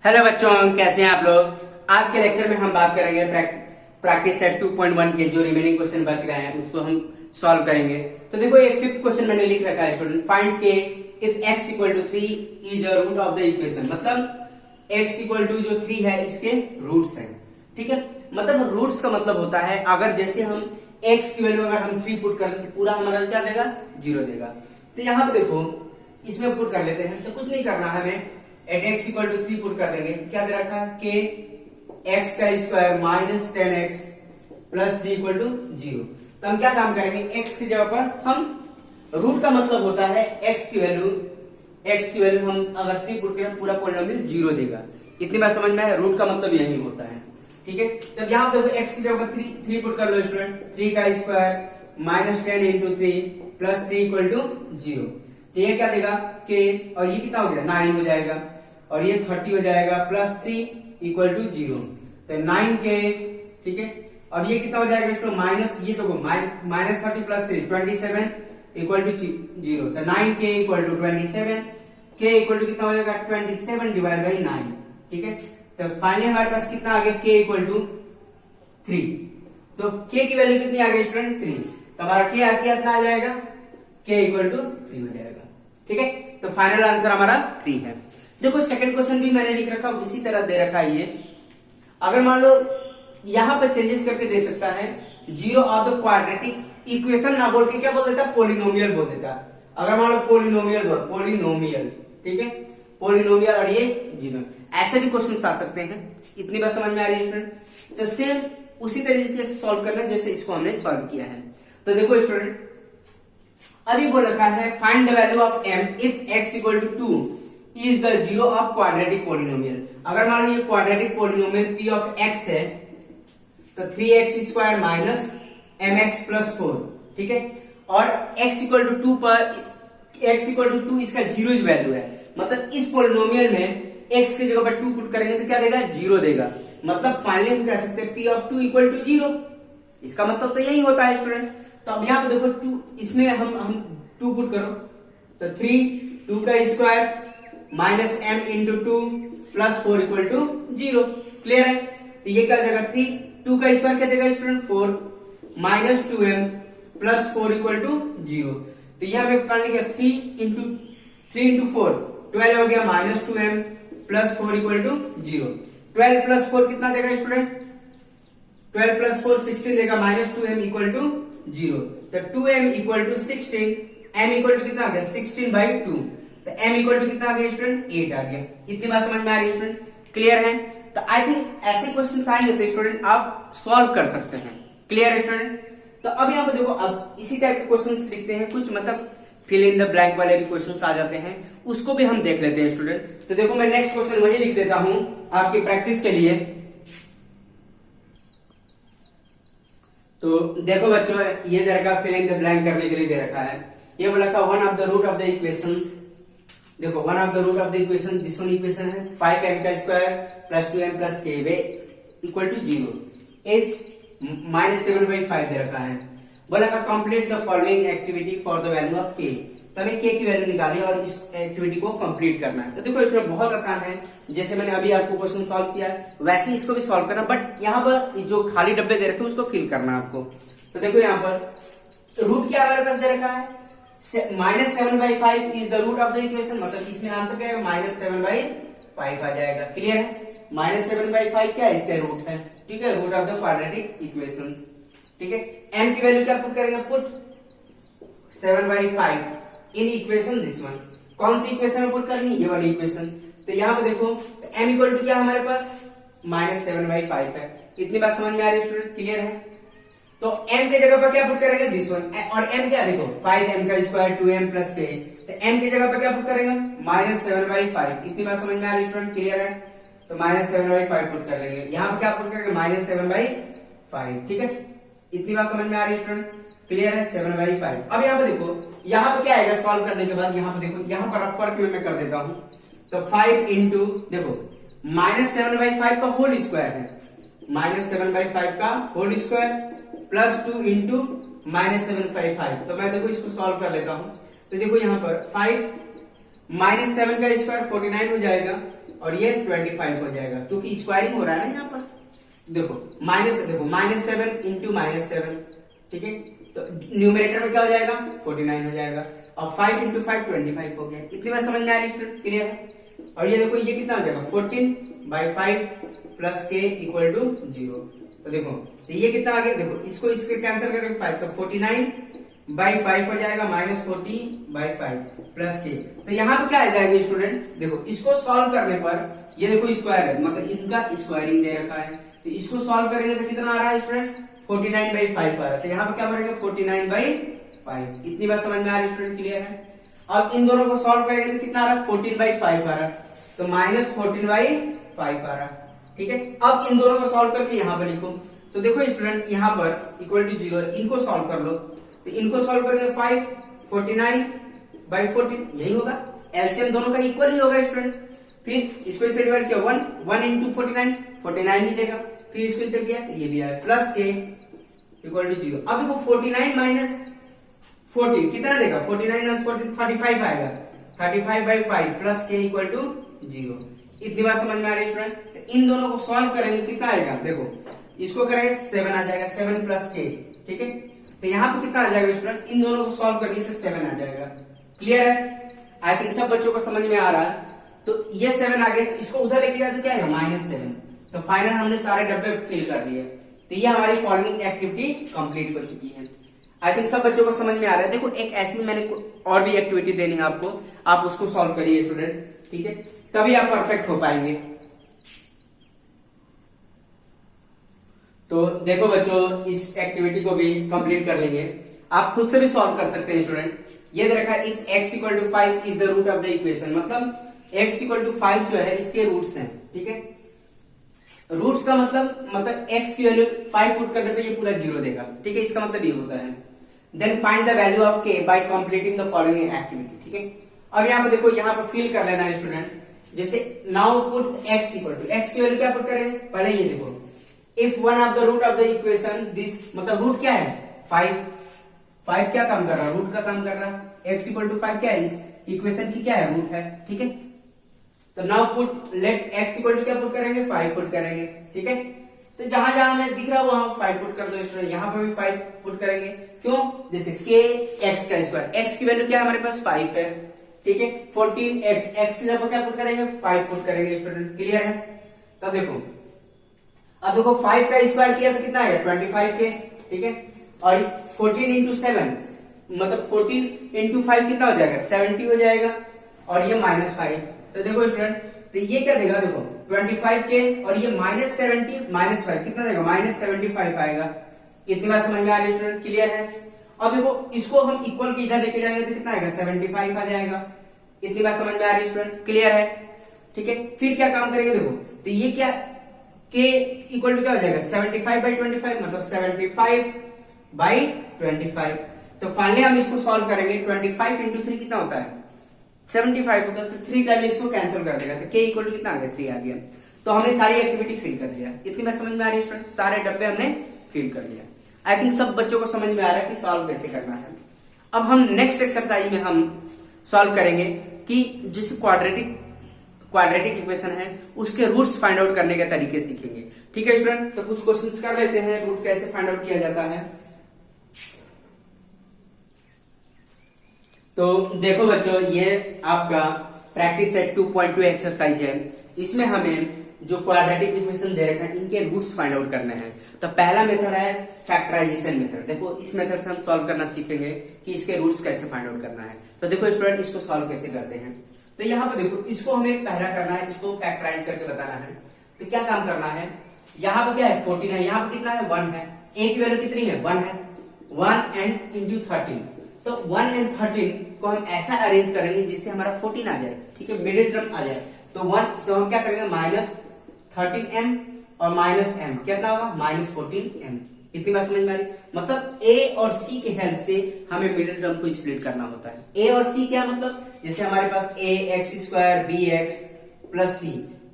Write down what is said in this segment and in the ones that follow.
Hello बच्चों, कैसे हैं आप लोग। आज के लेक्चर में हम बात करेंगे प्रैक्टिस सेट 2.1 के जो रिमेनिंग क्वेश्चन बच गए हैं उसको हम सॉल्व करेंगे। तो देखो ये फिफ्थ क्वेश्चन मैंने लिख रखा है स्टूडेंट, फाइंड के if x equal to 3 is a root of the equation. मतलब x इक्वल टू जो 3 है इसके रूट्स हैं। ठीक है, मतलब रूट्स का मतलब होता है अगर जैसे हम x की वैल्यू अगर हम 3 पुट कर दें तो पूरा हमारा क्या देगा, 0 देगा। तो यहाँ पे देखो इसमें पुट कर लेते हैं, तो कुछ नहीं करना है हमें, at x equal to 3 put कर देंगे तो क्या दे रखा है के x का square minus 10x plus 3 equal to 0। तो हम क्या काम करेंगे, x की जगह पर हम रूट का मतलब होता है x की वैल्यू हम अगर 3 पुट करें पूरा पॉलिनोमियल 0 देगा। इतनी बात समझ में है, रूट का मतलब यही होता है। ठीक है, तब यहाँ पे देखो x की जगह पर 3 पुट कर लो स्टूडेंट, 3 का square minus 10 into 3 plus 3 equal to 0। तो ये क्या देगा के, और ये कितना हो गया 9 हो जाएगा, और ये 30 हो जाएगा प्लस 3 इक्वल टू 0। तो 9 के, ठीक है, अब ये कितना हो जाएगा स्टूडेंट माइनस, ये तो माइनस 30 प्लस 3 27 इक्वल टू 0। तो 9 के इक्वल टू 27, के इक्वल टू कितना हो जाएगा 27 डिवाइड बाई 9। ठीक है, तो फाइनली हमारे पास कितना आ गया के इक्वल टू 3। तो के की वैल्यू कितनी आ गई स्टूडेंट 3, तो हमारा के कितना आ जाएगा, के इक्वल टू 3 हो जाएगा। ठीक है, तो फाइनल आंसर हमारा 3 है। देखो सेकंड क्वेश्चन भी मैंने लिख रखा, उसी तरह दे रखा है ये। अगर मान लो यहां पर चेंजेस करके दे सकता है, zero of the quadratic equation ना बोल के क्या बोल देता, पोलिनोमियल बोल देता। अगर मान लो पोलिनोमियल, ठीक है, पोलिनोमियल और ये जीरो, ऐसे भी क्वेश्चन आ सकते हैं। इतनी बात समझ में आ रही है स्टूडेंट। तो सेम उसी तरीके से सॉल्व करना जैसे इसको हमने सॉल्व किया है। तो देखो स्टूडेंट, अभी बोल रखा है find the value of m if x equal to 2 is the zero of quadratic polynomial. अगर मान लो ये quadratic polynomial p of x है तो 3x square minus mx plus 4, ठीक है, और x इक्वल टू 2 पर x इक्वल टू 2 इसका जीरो वैल्यू है। मतलब इस पोलिनोमियल में x की जगह पर 2 पुट करेंगे तो क्या देगा, 0 देगा। मतलब फाइनली हम कह सकते हैं p ऑफ 2 इक्वल टू 0। इसका मतलब तो यही होता है स्टूडेंट। तो अब यहाँ पे देखो 2, इसमें हम 2 पुट करो तो 2 का square minus m into 2 plus 4 equal to 0। Clear है, तो ये क्या हो जाएगा 2 का स्क्वायर क्या देगा student 4 minus 2m plus 4 equal to 0। तो यहां पे फाइनली क्या 3 इंटू 4 12 हो गया minus 2m plus 4 equal to 0। 12 plus 4 कितना देगा स्टूडेंट, 12 प्लस 4 16 देगा माइनस 2m इक्वल टू 0। तो 2m equal to 16, m equal to कितना आ गया 16 बाई 2। तो m इक्वल टू कितना आ गया स्टूडेंट 8 आ गया। इतनी बात समझ में आ रही है स्टूडेंट, क्लियर है। तो आई थिंक ऐसे क्वेश्चन आएंगे तो स्टूडेंट आप सॉल्व कर सकते हैं। क्लियर है स्टूडेंट। तो अब यहाँ पे देखो, अब इसी टाइप के क्वेश्चन लिखते हैं, कुछ मतलब फिल इन द ब्लैंक वाले भी क्वेश्चन आ जाते हैं, उसको भी हम देख लेते हैं स्टूडेंट। तो देखो मैं नेक्स्ट क्वेश्चन वही लिख देता हूं आपकी प्रैक्टिस के लिए। तो देखो बच्चों, ये दे रखा फिल इन द ब्लैंक करने के लिए दे रखा है। ये बोला का one of the root of the equations. देखो one of the root of the equation, this one equation है 5m का स्क्वायर प्लस 2m प्लस k equal to 0 is minus 7/5 दे रखा है। बोला का complete the following activity for the value of k। तो हमें k की वैल्यू निकाली और इस एक्टिविटी को कंप्लीट करना है। तो देखो इसमें बहुत आसान है, जैसे मैंने अभी आपको क्वेश्चन सॉल्व किया वैसे इसको भी सॉल्व करना, बट यहाँ पर जो खाली डब्बे दे रखे हैं उसको फिल करना आपको। तो देखो यहाँ पर रूट क्या हमारे पास दे रखा है, minus 7/5 is the root of the equation. मतलब इसमें आंसर क्या है, माइनस 7/5 आ जाएगा। क्लियर है, माइनस 7/5 क्या है, इसका रूट है। ठीक है, root of the quadratic equations. ठीक है, m की वैल्यू क्या पुट करेंगे, put 7/5 in equation this one. कौन सी इक्वेशन में पुट करनी, ये वाली इक्वेशन। तो यहाँ पे देखो तो m इक्वल टू क्या हमारे पास माइनस 7/5 है। इतनी बात समझ में आ रही है स्टूडेंट, क्लियर है। तो m के जगह पर क्या पुट करेंगे, दिस वन, और m क्या देखो 5m का स्क्वायर 2m प्लस k। तो m की जगह पर क्या पुट करेंगे, माइनस 7/5। इतनी बात समझ में आ रही है स्टूडेंट, क्लियर है। तो माइनस 7/5 पुट कर लेंगे, यहाँ पर क्या पुट करेंगे माइनस 7/5। ठीक है, इतनी बात समझ में आ रही है स्टूडेंट, क्लियर है 7/5। अब यहाँ पे देखो, यहाँ पे क्या आएगा सॉल्व करने के बाद, यहाँ पे देखो, यहाँ पर फर्क में मैं कर देता हूं। तो 5 इंटू देखो माइनस 7/5 का होल स्क्वायर है, माइनस 7/5 का whole square plus 2 into minus 7/5। तो मैं देखो इसको सॉल्व कर लेता हूं। तो देखो यहाँ पर 5 -7 का स्क्वायर 49 हो जाएगा और ये 25 हो जाएगा, क्योंकि स्क्वायरिंग हो रहा है ना यहाँ पर। देखो -7 इंटू -7, ठीक है, तो न्यूमरेटर में क्या हो जाएगा 49 हो जाएगा, और 5 इंटू 5 25 हो गया। इतनी बात समझ में आ रही है, क्लियर है। और ये देखो ये कितना हो जाएगा 14/5 प्लस के इक्वल टू 0। तो देखो तो ये कितना आ गया, देखो इसको इसके कैंसिल करेंगे 5, तो 49/5 हो जाएगा -40/5 प्लस के। तो यहाँ पे क्या आ जाएगा स्टूडेंट, देखो इसको सॉल्व करने पर ये देखो स्क्वायर है, मतलब इनका स्क्वायरिंग दे रखा है, तो इसको सॉल्व करेंगे तो कितना आ रहा है स्टूडेंट 49/5 आ रहा है। तो यहाँ पे क्या बनेगा 49/5। इतनी बात समझ में आ रही है स्टूडेंट, क्लियर है। अब इन दोनों को सॉल्व करेंगे तो कितना आ रहा है 14/5 आ रहा है, तो -14/5 आ रहा है, ठीक है। अब इन दोनों को सॉल्व करके यहाँ पर लिखो, तो देखो स्टूडेंट यहाँ पर इक्वल टू 0, इनको सॉल्व कर लो, तो इनको सॉल्व करेंगे 5 49/14 यही होगा, एलसीएम दोनों का इक्वल ही होगा स्टूडेंट। फिर इसको इसे डिवाइड किया 1 इंटू 49 ही देगा, फिर इसको इसे किया तो ये भी आया प्लस के इक्वल टू 0। अब देखो 49 माइनस 14 कितना देगा, 49 माइनस 14 35 आएगा, 35/5 प्लस के इक्वल टू 0। इतनी बात समझ में आ रही है स्टूडेंट। तो इन दोनों को सॉल्व करेंगे कितना आएगा, देखो इसको करेंगे 7 आ जाएगा, 7 प्लस के, ठीक है। तो यहाँ पे कितना आ जाएगा स्टूडेंट, इन दोनों को सॉल्व करेंगे तो 7 आ जाएगा, क्लियर है। आई थिंक सब बच्चों को समझ में आ रहा है। तो ये 7 आ गया, तो इसको उधर लेके जाए तो क्या आएगा -7। तो फाइनल हमने सारे डब्बे फिल कर दिए, तो ये हमारी फॉलोइंग एक्टिविटी कंप्लीट हो चुकी है। आई थिंक सब बच्चों को समझ में आ रहा है। देखो एक ऐसी मैंने और भी एक्टिविटी देनी है आपको, आप उसको सॉल्व करिए स्टूडेंट, ठीक है, तभी आप परफेक्ट हो पाएंगे। तो देखो बच्चों इस एक्टिविटी को भी कंप्लीट कर लेंगे, आप खुद से भी सॉल्व कर सकते हैं स्टूडेंट। ये दे रखा है if x equal to 5 is the root of the equation, मतलब x इक्वल टू 5 जो है इसके रूट्स हैं, ठीक है। रूट्स का मतलब x की वैल्यू 5 पुट करने पे ये पूरा 0 देगा, ठीक है, इसका मतलब ये होता है। Then find the value of k by completing the following activity, ठीक है। अब यहाँ पे देखो यहाँ पे फिल कर लेना है स्टूडेंट, जैसे now put x equal to, x की वैल्यू क्या पुट करेंगे, पहले ये देखो if one of the root of the equation this, मतलब रूट क्या है 5 क्या काम कर रहा है, रूट का काम कर रहा है। x इक्वल टू 5 क्या है, इस इक्वेशन की क्या है, रूट है, ठीक है। तो now put let x equal to क्या पुट करेंगे 5 पुट करेंगे, ठीक है। तो जहां जहां हमें दिख रहा है वहां 5 पुट कर दो स्टूडेंट, यहाँ पर भी 5 पुट करेंगे, क्यों, जैसे k x का स्क्वायर, x की वैल्यू क्या है हमारे पास 5 है, ठीक है। 14x x की जगह क्या पुट करेंगे 5 पुट करेंगे स्टूडेंट, क्लियर है। तो देखो अब देखो 5 का स्क्वायर किया तो कितना आएगा 25 के, ठीक है। और 14 इंटू 7 मतलब 14 इंटू 5 कितना हो जाएगा 70 हो जाएगा, और ये -5। तो देखो स्टूडेंट तो ये क्या देगा, देखो 25 के और ये -70 -5 कितना देगा -75 आएगा। इतनी बात समझ में आ रही है स्टूडेंट, क्लियर है। अब देखो इसको हम इक्वल के इधर लेके जाएंगे तो कितना आएगा 75 आ जाएगा। इतनी बात समझ में आ रही है स्टूडेंट, क्लियर है, ठीक है। फिर क्या काम करेंगे, देखो तो ये क्या k इक्वल टू क्या हो जाएगा 75/25 मतलब 75/25। तो फाइनली हम इसको सॉल्व करेंगे, 25 इंटू 3 कितना होता है 75 होता है, तो 3 टाइम इसको कैंसिल कर देगा, तो k इक्वल टू कितना आ गया 3 आ गया। तो हमने सारी एक्टिविटी फिल कर लिया। इतनी बात समझ में आ रही है स्टूडेंट, सारे डब्बे हमने फिल कर लिया। आई थिंक सब बच्चों को समझ में आ रहा है कि सॉल्व कैसे करना है। अब हम नेक्स्ट एक्सरसाइज में हम सॉल्व करेंगे कि जिस क्वाड्रेटिक इक्वेशन है उसके रूट्स फाइंड आउट करने के तरीके सीखेंगे, ठीक है स्टूडेंट। तो कुछ क्वेश्चंस कर लेते हैं, रूट कैसे फाइंड आउट किया जाता है। तो देखो बच्चों ये आपका प्रैक्टिस सेट 2.2 एक्सरसाइज है। इसमें हमें जो क्वाड्रेटिक इक्वेशन दे रखे हैं इनके रूट्स फाइंड आउट करने हैं। तो पहला मेथड है फैक्टराइजेशन मेथड। देखो इस मेथड से हम सॉल्व करना सीखेंगे कि इसके रूट्स कैसे फाइंड आउट करना है। तो देखो स्टूडेंट इसको सॉल्व कैसे करते हैं। तो यहाँ पे देखो इसको हमें पहला करना है, इसको फैक्टराइज करके बताना है। तो क्या काम करना है, यहाँ पे क्या है 14 है, यहाँ पे कितना है 1 है, a की वैल्यू कितनी है 1 है, 1 एंड इंटू 13। तो 1 एंड 13 को हम ऐसा अरेंज करेंगे जिससे हमारा 14 आ जाए, ठीक है, मिडिल टर्म आ जाए। तो हम क्या करेंगे -13m और -m कितना होगा -14m। इतनी बात समझ में आ रही, मतलब a और c के हेल्प से हमें मिडिल टर्म को स्प्लिट करना होता है। a और c क्या मतलब, जैसे हमारे पास ax² bx plus c,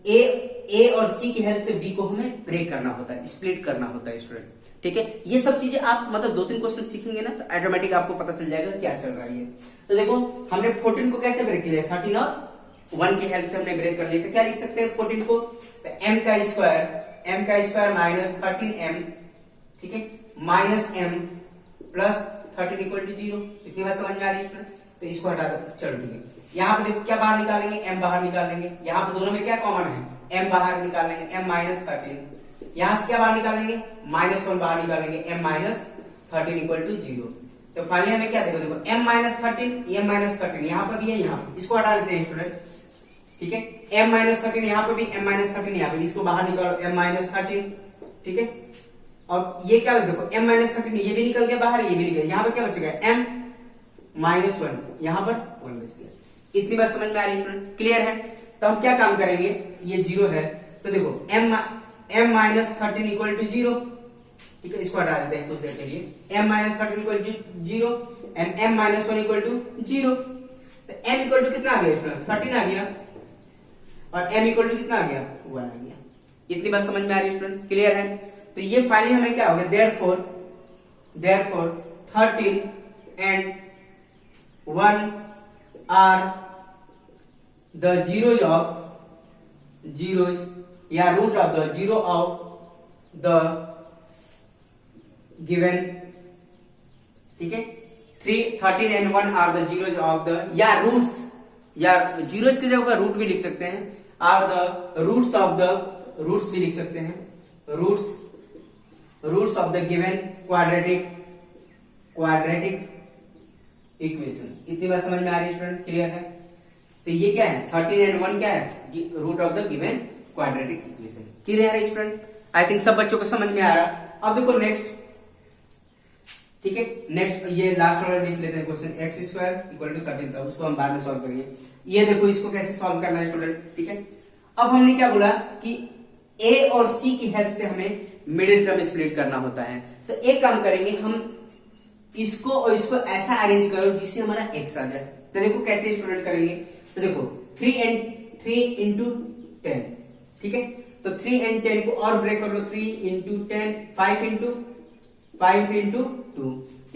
a और c की हेल्प से b को हमें ब्रेक करना होता है, स्प्लिट करना होता है स्टूडेंट। ठीक है, ये सब चीजें आप मतलब 2-3 क्वेश्चन सीखेंगे ना तो ऑटोमेटिक आपको पता चल जाएगा क्या चल रहा है। तो देखो हमने 14 को कैसे ब्रेक किया, 13 और 1 की हेल्प से हमने ब्रेक कर लिया। तो क्या लिख सकते हैं 14 को, तो m का स्क्वायर माइनस 13m, ठीक है, minus m plus 13 equal to 0। इतनी बात समझ में आ रही है स्टूडेंट? तो इसको हटा दो, चलो ठीक है। यहाँ पे देखो क्या बाहर निकालेंगे, m बाहर निकालेंगे। यहाँ पे दोनों में क्या कॉमन है, m बाहर निकालेंगे, m माइनस 13। यहाँ से क्या बाहर निकालेंगे, -1 बाहर निकालेंगे, m माइनस 13 इक्वल टू 0। तो फाइनली हमें क्या देखो m माइनस 13, m माइनस 13 यहाँ पर भी है, यहाँ पे इसको हटा देते हैं स्टूडेंट, ठीक है। m माइनस 13 यहाँ पे भी, m माइनस 13 यहाँ पे भी, इसको बाहर निकालो, m माइनस 13, ठीक है। और ये क्या देखो m माइनस 13 ये भी निकल गया बाहर, ये भी निकल, यहाँ पे क्या बचेगा m माइनस 1, यहाँ पर 1 बच गया। इतनी बात समझ में आ रही है स्टूडेंट? क्लियर है? तो हम क्या काम करेंगे, ये 0 है तो देखो m माइनस 13 इक्वल टू 0, ठीक है, इसको हटा देते हैं कुछ देर के लिए। m minus 13 equal to 0 and m minus 1 equal to 0। तो m इक्वल टू कितना आ गया स्टूडेंट, 13 आ गया, और m इक्वल टू कितना आ गया, 1 आ गया। इतनी बात समझ में आ रही है स्टूडेंट? क्लियर है? तो ये फाइनली हमें क्या हो गया, therefore 13 and 1 are the zeros या root of the zero of the given, ठीक है। 13 and 1 are the zeros of the, या रूट्स, या जीरोज की जगह रूट भी लिख सकते हैं, are the roots of the, roots भी लिख सकते हैं, roots of the given quadratic equation. इतनी बात समझ में आ रही है स्टूडेंट? क्लियर है? तो ये क्या है, 13 एंड 1 क्या है, root of the given quadratic equation. Clear है स्टूडेंट? आई थिंक सब बच्चों को समझ में आ रहा। अब देखो नेक्स्ट, ठीक है, नेक्स्ट ये लास्ट वाला लिख लेते हैं question, x square equal to 13 था, उसको हम बाद में सॉल्व करेंगे। ये देखो इसको कैसे सॉल्व करना है स्टूडेंट, ठीक है। अब हमने क्या बोला कि ए और सी की हेल्प से हमें मिडिल टर्म स्प्लिट करना होता है। तो एक काम करेंगे हम, इसको और इसको ऐसा अरेंज करो जिससे हमारा एक्स आ जाए। तो देखो कैसे स्टूडेंट करेंगे, तो देखो 3 इंटू 10, ठीक है। तो 3 एंड 10 को और ब्रेक कर लो, 3 इंटू 10, 5 इंटू 2, तो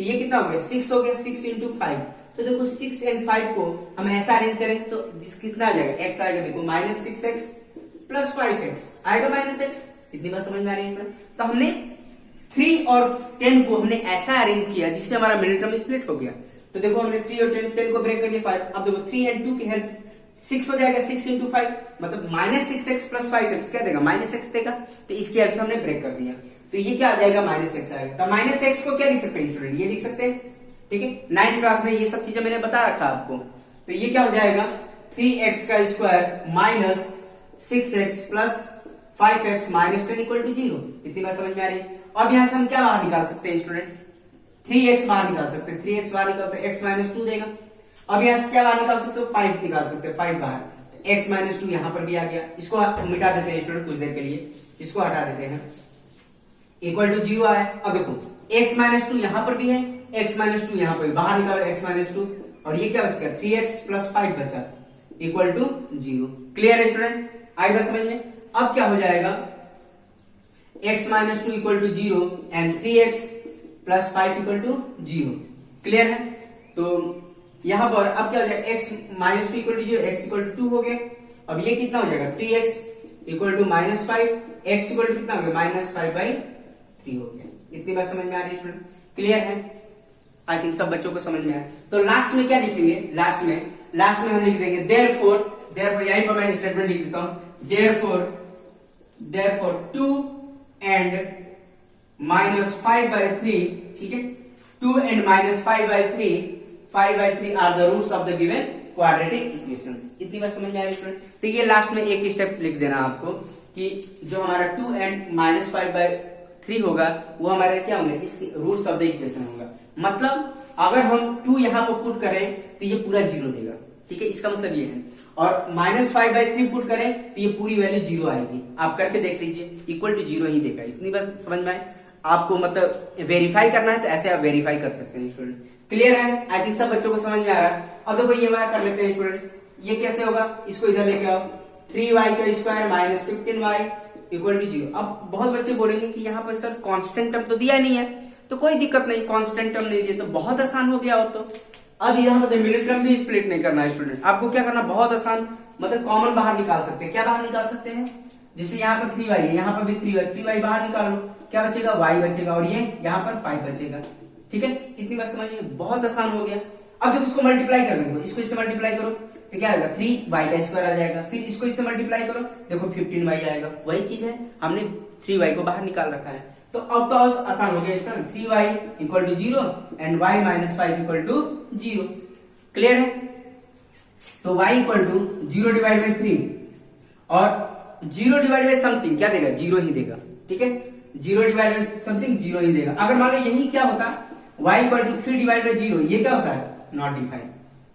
ये कितना हो गया, 6 हो गया, 6 इंटू 5। तो देखो 6 एंड 5 को हम ऐसा अरेंज करें तो कितना आ जाएगा, एक्स आएगा, देखो -6x प्लस 5x आएगा -x। इतनी बात समझ में आ रही है? तो हमने 3 और 10 को हमने ऐसा अरेंज किया जिससे हमारा मिडिल टर्म स्प्लिट हो गया। तो देखो हमने 3 और 10 को ब्रेक कर दिया 5। अब देखो 3 एंड 2 की हेल्प 6 हो जाएगा, 6 इंटू 5 मतलब -6x प्लस 5x क्या देगा, -x देगा। तो इसकी हेल्प से हमने ब्रेक कर दिया, तो ये क्या आ जाएगा, -x आएगा। तो -x को क्या लिख सकते हैं स्टूडेंट, ये लिख सकते हैं, ठीक है। 9th क्लास में ये सब चीजें मैंने बता रखा आपको। तो ये क्या हो जाएगा, 3x का square minus 6x plus 5x minus 10 equal to 0। इतनी बात समझ में आ रही है? अब यहां से हम क्या बाहर निकाल सकते हैं स्टूडेंट, 3x बाहर निकाल सकते हैं, 3x बाहर निकालते हैं, x माइनस 2 देगा। अब यहां से क्या बाहर निकाल सकते हो, 5 निकाल सकते हैं, 5 बाहर, तो x माइनस 2 यहां पर भी आ गया। इसको मिटा देते हैं स्टूडेंट कुछ देर के लिए, इसको हटा देते हैं, इक्वल टू 0 आया। अब देखो x माइनस 2 यहां पर भी है, x माइनस 2 यहां पर बाहर निकालो, x माइनस 2, और ये क्या बच गया, 3x प्लस 5 बचा इक्वल टू 0। क्लियर है स्टूडेंट? आई बात समझ में? अब क्या हो जाएगा, x minus 2 equal to 0 and 3x plus 5 equal to 0। Clear है? तो यहां पर अब क्या हो जाएगा, x minus 2 equal to 0, x equal to 2 हो गया। अब ये कितना हो जाएगा, 3x equal to minus 5, x equal to कितना हो गया, -5/3 हो गया। इतनी बात समझ में आ रही है स्टूडेंट? क्लियर है? आई थिंक सब बच्चों को समझ में आया। तो लास्ट में क्या लिखेंगे, लास्ट में हम लिख देंगे देयरफॉर, यहीं पर मैं स्टेटमेंट लिख देता हूं, देयरफॉर 2 एंड -5/3, ठीक है, 2 and -5/3 are the roots of the given quadratic equations. इतनी बात समझ में आ रही है स्टूडेंट? तो ये लास्ट में एक स्टेप लिख देना आपको कि जो हमारा 2 एंड -5/3 होगा वो हमारे क्या होंगे, इस रूट्स ऑफ द इक्वेशन होगा। मतलब अगर हम 2 यहां पर पुट करें तो ये पूरा 0 देगा, ठीक है, इसका मतलब ये है। और -5/3 पुट करें तो ये पूरी वैल्यू 0 आएगी। आप करके देख लीजिए, इक्वल टू 0 ही देगा। इतनी बात समझ में आए? आपको मतलब वेरीफाई करना है तो ऐसे आप वेरीफाई कर सकते हैं स्टूडेंट। क्लियर है? आई थिंक सब बच्चों को समझ में आ रहा है। अब देखो ये वाला कर लेते हैं स्टूडेंट, ये कैसे होगा, इसको इधर लेके आओ, 3y का square minus 15y equal to 0। अब बहुत बच्चे बोलेंगे कि यहाँ पर सर कांस्टेंट टर्म तो दिया नहीं है, तो कोई दिक्कत नहीं, कांस्टेंट टर्म नहीं दिया तो बहुत आसान हो गया। और तो अब यहाँ पर मिडिल टर्म भी स्प्लिट नहीं करना है स्टूडेंट, आपको क्या करना, बहुत आसान, मतलब कॉमन बाहर निकाल सकते हैं। क्या बाहर निकाल सकते हैं, जैसे यहाँ पर 3y है, यहाँ पर भी 3y बाहर निकाल लो, क्या बचेगा, y बचेगा, और ये यहाँ पर 5 बचेगा। ठीक है, इतनी बात समझिए, बहुत आसान हो गया। अब जब इसको मल्टीप्लाई कर देंगे, इसको इससे मल्टीप्लाई करो तो क्या आएगा, 3y का स्क्वायर आ जाएगा, फिर इसको इससे मल्टीप्लाई करो, देखो 15y आएगा, वही चीज है, हमने 3y को बाहर निकाल रखा है। तो अब तो आसान हो गया student, 3y equal to 0 and y minus 5 equal to 0। Clear है, तो y equal to 0 divide by 3 और 0 डिवाइड बाई समथिंग क्या देगा, 0 ही देगा। ठीक है, 0 डिवाइड बाई समथिंग 0 ही देगा। अगर मान लो यही क्या होता, y equal to 3 divide by 0, ये क्या होता है, नॉट डिफाइंड।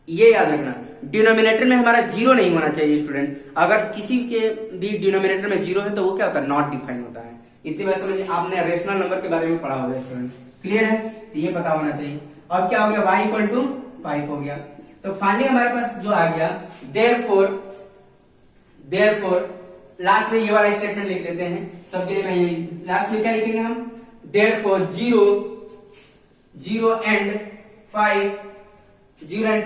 ये याद रखना, डिनोमिनेटर में हमारा 0 नहीं होना चाहिए स्टूडेंट, अगर किसी के भी डिनोमिनेटर में 0 है तो वो क्या होता है, नॉट डिफाइंड होता है। इतनी बात समझिए, आपने रेशनल नंबर के बारे में पढ़ा होगा स्टूडेंट, क्लियर है, तो ये पता होना चाहिए। अब क्या हो गया, y इक्वल टू 5 हो गया। तो फाइनली हमारे पास जो आ गया, देयरफॉर लास्ट में ये वाला स्टेटमेंट लिख लेते हैं सबके लिए। मैं लास्ट में क्या लिखेंगे हम, therefore 0 and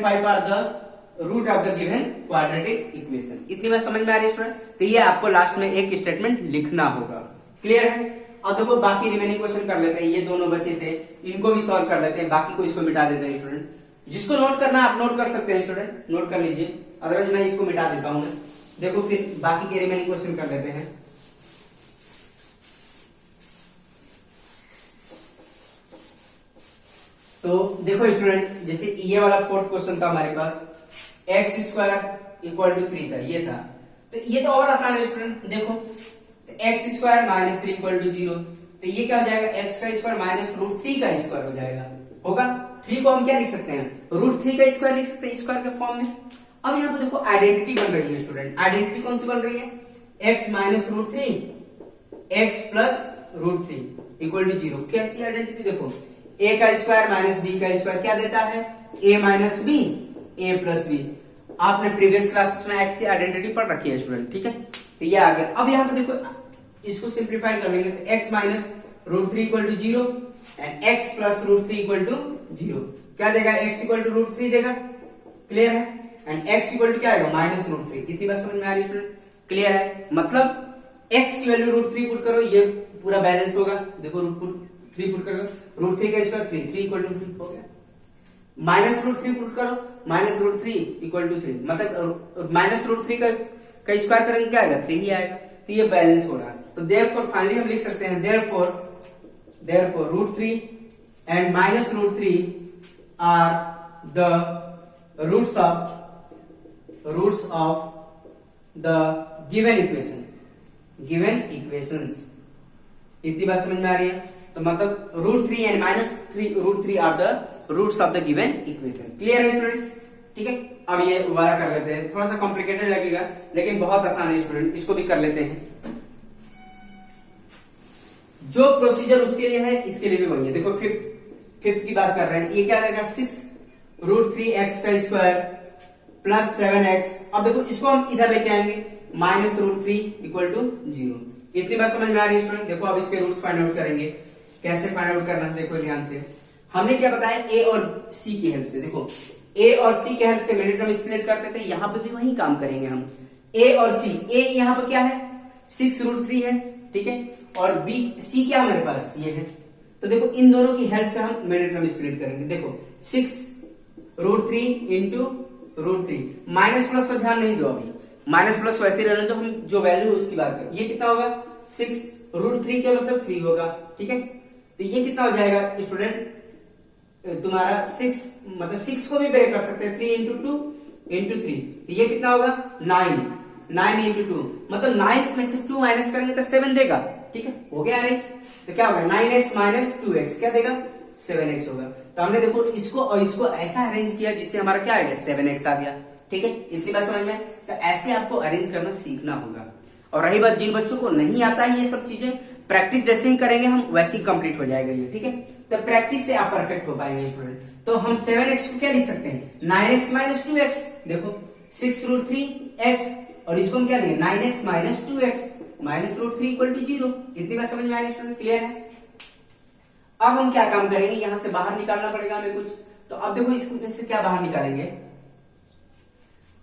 5 are the root of the given quadratic equation. इतनी बात समझ में आ रही है स्टूडेंट, तो ये आपको लास्ट में एक स्टेटमेंट लिखना होगा। क्लियर है, और देखो बाकी रिमेनिंग क्वेश्चन कर लेते हैं, ये दोनों बचे थे, इनको भी सॉल्व कर लेते हैं, बाकी को इसको मिटा देते हैं स्टूडेंट। जिसको नोट करना है आप नोट कर सकते हैं स्टूडेंट, नोट कर लीजिए, अदरवाइज मैं इसको मिटा देता हूं। देखो फिर बाकी के रिमेनिंग क्वेश्चन कर लेते हैं। तो देखो स्टूडेंट, जैसे ये वाला फोर्थ क्वेश्चन था हमारे पास, एक्स स्क्वायर इक्वल टू 3 था, ये था, तो ये तो और आसान है स्टूडेंट। देखो तो x square minus 3 equal to 0, तो ये क्या हो जाएगा, एक्स का स्क्वायर माइनस रूट 3 का स्क्वायर हो जाएगा, होगा। 3 को हम क्या लिख सकते हैं, रूट 3 का स्क्वायर लिख सकते हैं स्क्वायर के फॉर्म में। अब यहाँ पे देखो आइडेंटिटी बन रही है स्टूडेंट, आइडेंटिटी कौन सी बन रही है, x minus root 3 x plus root 3 equal to 0। कैसी आइडेंटिटी, देखो a का स्क्वायर माइनस b का स्क्वायर क्या देता है, a minus b, a plus b. आपने प्रीवियस क्लासेस में एक्स की आइडेंटिटी पढ़ रखी है स्टूडेंट, ठीक है, तो ये आ गया। अब यहाँ पे देखो इसको सिंप्लीफाई कर लेंगे, तो x minus root 3 equal to 0 and x plus root 3 equal to 0 क्या देगा, x इक्वल टू रूट 3 देगा। क्लियर है, एंड x इक्वल टू क्या आएगा, माइनस रूट 3। इतनी बात समझ में आ रही है स्टूडेंट, क्लियर है, मतलब x की वैल्यू रूट 3 पुट करो, ये पूरा बैलेंस होगा। देखो रूट 3 पुट करो, रूट 3 का स्क्वायर 3 इक्वल टू 3 हो गया, माइनस रूट 3 पुट करो, माइनस रूट 3 इक्वल टू 3, मतलब माइनस रूट 3 का स्क्वायर करेंगे क्या आएगा, 3 ही आएगा, तो ये बैलेंस हो रहा है। तो देयरफॉर फाइनली हम लिख सकते हैं, therefore root 3 and minus root 3 are the roots of the given equations. इतनी बात समझ में आ रही है, तो मतलब root 3 and minus root 3 are the roots of the given equation. Clear है स्टूडेंट, ठीक है। अब ये दोबारा कर लेते हैं, थोड़ा सा कॉम्प्लिकेटेड लगेगा लेकिन बहुत आसान है स्टूडेंट, इसको भी कर लेते हैं। जो प्रोसीजर उसके लिए है इसके लिए भी वही है। देखो फिफ्थ की बात कर रहे हैं, ये क्या देगा, 6 रूट 3 एक्स का स्क्वायर प्लस 7x। अब देखो इसको हम इधर लेके आएंगे, माइनस रूट 3 इक्वल टू 0। इतनी बात समझ में आ रही है स्टूडेंट। देखो अब इसके रूट्स फाइंड आउट करेंगे, कैसे फाइंड आउट करना है देखो ध्यान से। हमने क्या बताया, a और c की हेल्प से। देखो a और c की हेल्प से मिनट में स्प्लिट करते थे, यहां पे भी वही काम करेंगे हम। a और c, a यहां पे क्या है, 6 रूट 3 है, ठीक है, और b c क्या हमारे पास ये है। तो देखो इन दोनों की हेल्प से हम मिनट में स्प्लिट करेंगे। देखो 6 root 3 into root 3, minus plus पर ध्यान नहीं दो अभी, माइनस प्लस वैसे रहने दो, हम जो वैल्यू है उसकी बात करें। ये कितना होगा, 6 रूट 3 क्या मतलब 3 होगा, ठीक है। तो ये कितना हो जाएगा स्टूडेंट तुम्हारा 6, मतलब 6 को भी ब्रेक कर सकते हैं, 3 इंटू 2 इंटू 3, तो ये कितना होगा 9 इंटू 2, मतलब 9 में से 2 माइनस करेंगे तो 7 देगा, ठीक है, हो गया अरेंज। तो क्या होगा 9x माइनस 2x क्या देगा, 7x होगा। तो हमने देखो इसको और इसको ऐसा अरेंज किया जिससे हमारा क्या आएगा, 7x आ गया, ठीक है। इतनी बात समझ में, तो ऐसे आपको अरेंज करना सीखना होगा। और रही बात जिन बच्चों को नहीं आता है ये सब चीजें, प्रैक्टिस जैसे ही करेंगे हम वैसे ही कंप्लीट हो जाएगा ये, ठीक है। तो प्रैक्टिस से आप परफेक्ट हो पाएंगे स्टूडेंट। तो हम 7x को क्या लिख सकते हैं, 9x माइनस 2x। देखो 6 रूट 3 x और इसको हम क्या लेंगे 9x minus 2x, minus root three equal to 0। इतनी बात समझ में आ रही है स्टूडेंट, क्लियर है। अब हम क्या काम करेंगे, यहां से बाहर निकालना पड़ेगा हमें कुछ। तो अब देखो इसको से क्या बाहर निकालेंगे,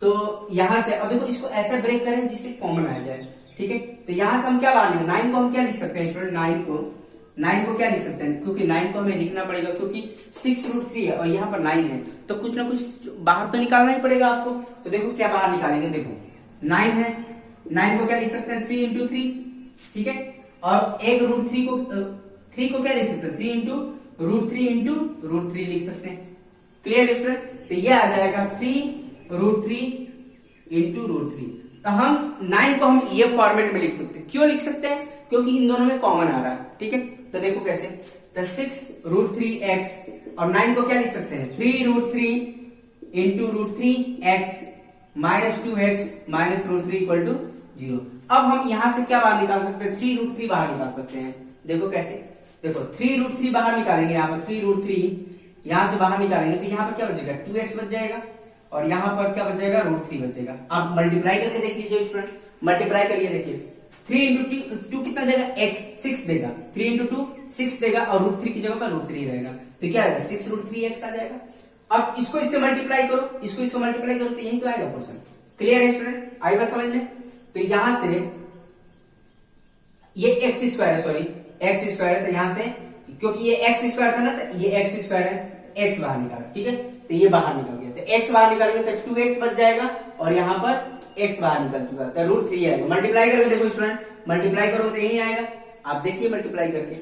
तो यहां से अब देखो इसको ऐसे ब्रेक करें जिससे कॉमन आ जाए, ठीक है। तो यहां से हम क्या बाहर निकालेंगे, 9 को हम क्या लिख सकते हैं स्टूडेंट, 9 को क्या लिख सकते हैं, क्योंकि 9 को हमें लिखना पड़ेगा क्योंकि 6 रूट 3 है और यहाँ पर 9 है, तो कुछ ना कुछ बाहर तो निकालना ही पड़ेगा आपको। तो देखो क्या बाहर निकालेंगे, देखो 9 है, 9 को क्या लिख सकते हैं 3 इंटू 3, ठीक है। और एक रूट 3 को क्या लिख सकते हैं 3 इंटू रूट 3 लिख सकते हैं, क्लियर स्टूडेंट। तो ये आ जाएगा 3 रूट 3 इंटू रूट 3। तो हम 9 को हम ये फॉर्मेट में लिख सकते हैं, क्यों लिख सकते हैं, क्योंकि इन दोनों में कॉमन आ रहा है, ठीक है। तो देखो कैसे, तो 6 रूट 3 एक्स और 9 को क्या लिख सकते हैं 3 root 3 into root 3 x minus 2 x minus root 3 equal to 0। अब हम यहां से क्या बाहर निकाल सकते हैं, 3 रूट 3 बाहर निकाल सकते हैं। देखो कैसे, देखो 3 रूट 3 बाहर निकालेंगे, यहाँ पर 3 रूट 3 यहां से बाहर निकालेंगे तो यहाँ पर क्या बचेगा 2x बच जाएगा और यहाँ पर क्या बचेगा रूट 3 बचेगा। आप मल्टीप्लाई करके देख लीजिए स्टूडेंट, मल्टीप्लाई करिए, देखिए 3 इंटू 2 कितना देगा x 6 देगा, 3 इंटू 2 6 देगा और रूट 3 की जगह पर रूट 3 रहेगा, तो क्या आएगा 6 रूट 3 x आ जाएगा। अब इसको इससे मल्टीप्लाई करो, इसको मल्टीप्लाई करो तो यही तो आएगा पोर्शन, क्लियर है स्टूडेंट, आई बात समझ में। तो यहां से ये एक्स स्क्वायर है, सॉरी एक्स स्क्वायर है, तो यहां से क्योंकि ये एक्स स्क्वायर था ना, तो ये एक्स स्क्वायर है, एक्स बाहर निकाला, ठीक है। तो ये बाहर निकल गया, तो एक्स बाहर निकालेंगे तो 2x बच जाएगा और यहाँ पर x बाहर निकल चुका, तो रूट 3 आएगा। मल्टीप्लाई करके देखो स्टूडेंट, मल्टीप्लाई करोगे तो यही आएगा, आप देखिए मल्टीप्लाई करके,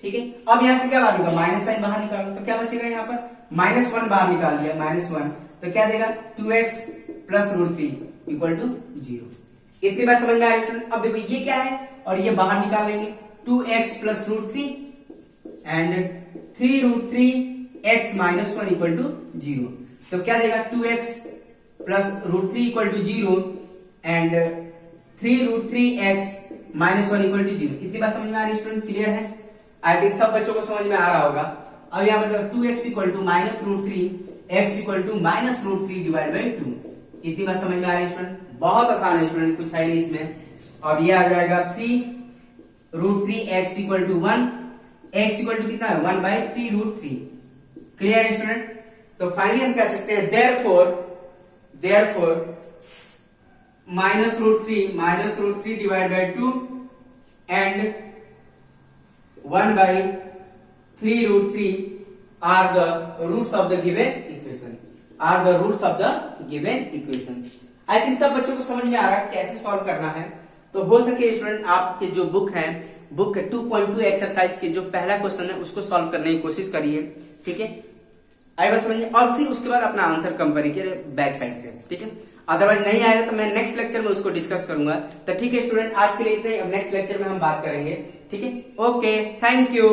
ठीक है। अब यहाँ से क्या बाहर निकाल, माइनस साइन बाहर निकालो तो क्या बचेगा, यहाँ पर -1 बाहर निकाल लिया, -1 तो क्या देगा 2x plus root 3 equal to 0। इतनी बात समझ में आ रही है स्टूडेंट। अब देखो ये क्या है और ये बाहर निकाल लेंगे 2x plus root 3 and 3 root 3 x minus 1 equal to 0। तो क्या देगा 2x plus root 3 equal to 0 and 3 root 3 x minus 1 equal to 0। इतनी बात समझ में आ रही है स्टूडेंट, क्लियर है, आई थिंक सब बच्चों को समझ में आ रहा होगा। अब यहाँ पर 2x equal to minus root 3 x equal to minus root 3 divide by 2। इतनी बात समझ में आ रही है स्टूडेंट, बहुत आसान है स्टूडेंट, कुछ है नहीं इसमें। अब ये आ जाएगा 3 root 3 x equal to 1, x equal to कितना है 1 बाई 3 रूट 3, क्लियर है स्टूडेंट। तो फाइनली हम कह सकते हैं therefore minus root 3 divide by 2 and 1 by 3 root 3 are the roots of the given equation, I think सब बच्चों को समझ में आ रहा है कैसे सॉल्व करना है। तो हो सके स्टूडेंट आपके जो बुक 2.2 एक्सरसाइज के जो पहला क्वेश्चन है उसको सॉल्व करने की कोशिश करिए, ठीक है, आई बस समझिए, और फिर उसके बाद अपना आंसर कंपेयर करिए बैक साइड से, ठीक है। अदरवाइज नहीं आएगा तो मैं नेक्स्ट लेक्चर में उसको डिस्कस करूंगा। तो ठीक है स्टूडेंट, आज के लिए इतना ही, अब नेक्स्ट लेक्चर में हम बात करेंगे, ठीक है। Okay, thank you.